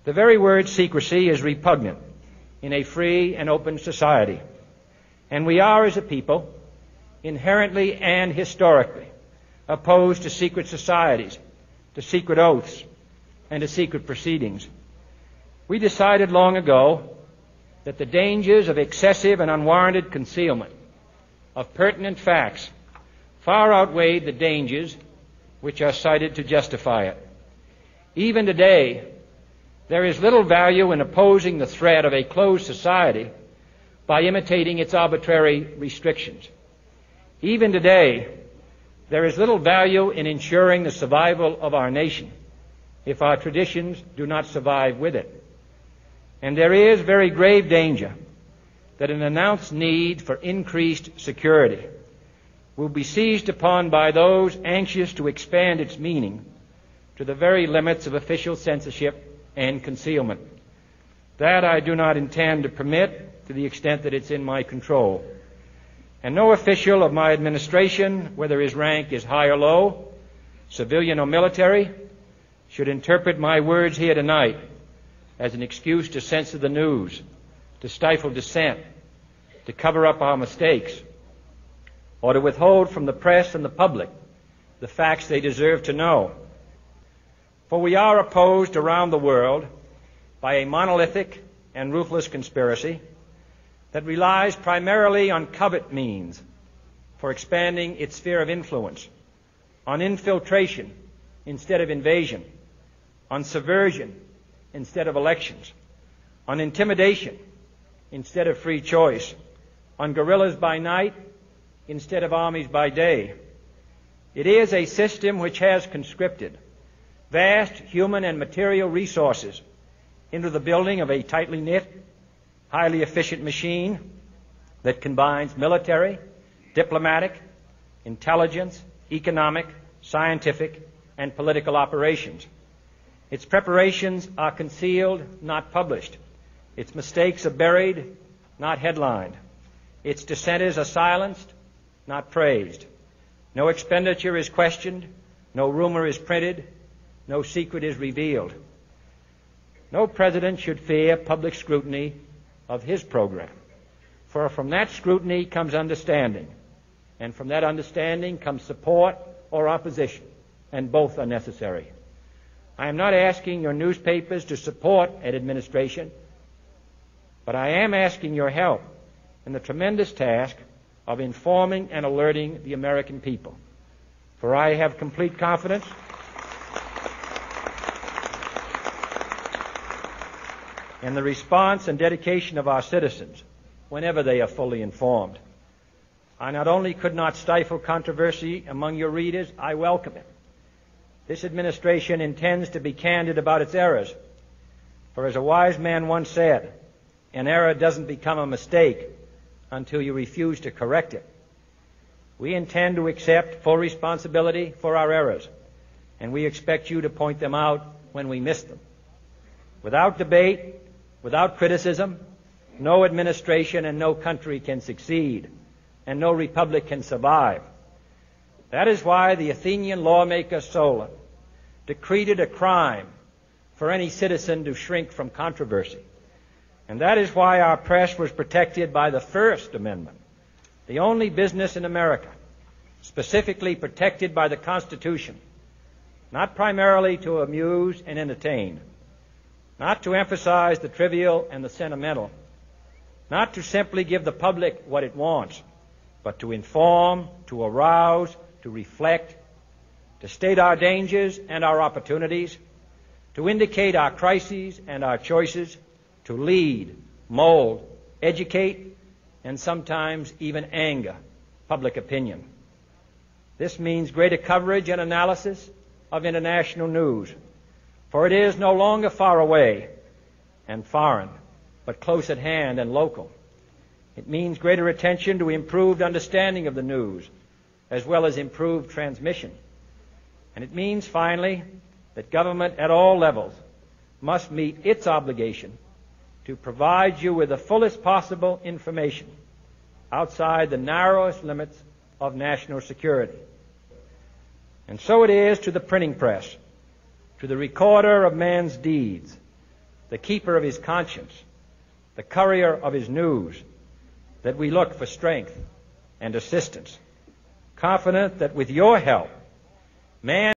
The very word secrecy is repugnant in a free and open society, and we are, as a people, inherently and historically opposed to secret societies, to secret oaths, and to secret proceedings. We decided long ago that the dangers of excessive and unwarranted concealment of pertinent facts far outweighed the dangers which are cited to justify it. Even today, there is little value in opposing the threat of a closed society by imitating its arbitrary restrictions. Even today, there is little value in ensuring the survival of our nation if our traditions do not survive with it. And there is very grave danger that an announced need for increased security will be seized upon by those anxious to expand its meaning to the very limits of official censorship and concealment. That I do not intend to permit to the extent that it's in my control. And no official of my administration, whether his rank is high or low, civilian or military, should interpret my words here tonight as an excuse to censor the news, to stifle dissent, to cover up our mistakes, or to withhold from the press and the public the facts they deserve to know. For we are opposed around the world by a monolithic and ruthless conspiracy that relies primarily on covert means for expanding its sphere of influence, on infiltration instead of invasion, on subversion instead of elections, on intimidation instead of free choice, on guerrillas by night instead of armies by day. It is a system which has conscripted vast human and material resources into the building of a tightly knit, highly efficient machine that combines military, diplomatic, intelligence, economic, scientific, and political operations. Its preparations are concealed, not published. Its mistakes are buried, not headlined. Its dissenters are silenced, not praised. No expenditure is questioned, no rumor is printed, no secret is revealed. No president should fear public scrutiny of his program, for from that scrutiny comes understanding, and from that understanding comes support or opposition, and both are necessary. I am not asking your newspapers to support an administration, but I am asking your help in the tremendous task of informing and alerting the American people. For I have complete confidence in the response and dedication of our citizens whenever they are fully informed. I not only could not stifle controversy among your readers, I welcome it. This administration intends to be candid about its errors. For as a wise man once said, an error doesn't become a mistake until you refuse to correct it. We intend to accept full responsibility for our errors, and we expect you to point them out when we miss them. Without debate, without criticism, no administration and no country can succeed, and no republic can survive. That is why the Athenian lawmaker Solon decreed it a crime for any citizen to shrink from controversy. And that is why our press was protected by the First Amendment, the only business in America specifically protected by the Constitution, not primarily to amuse and entertain, not to emphasize the trivial and the sentimental, not to simply give the public what it wants, but to inform, to arouse, to reflect, to state our dangers and our opportunities, to indicate our crises and our choices, to lead, mold, educate, and sometimes even anger public opinion. This means greater coverage and analysis of international news, for it is no longer far away and foreign, but close at hand and local. It means greater attention to improved understanding of the news, as well as improved transmission. And it means, finally, that government at all levels must meet its obligation to provide you with the fullest possible information outside the narrowest limits of national security. And so it is to the printing press, to the recorder of man's deeds, the keeper of his conscience, the courier of his news, that we look for strength and assistance, confident that with your help, man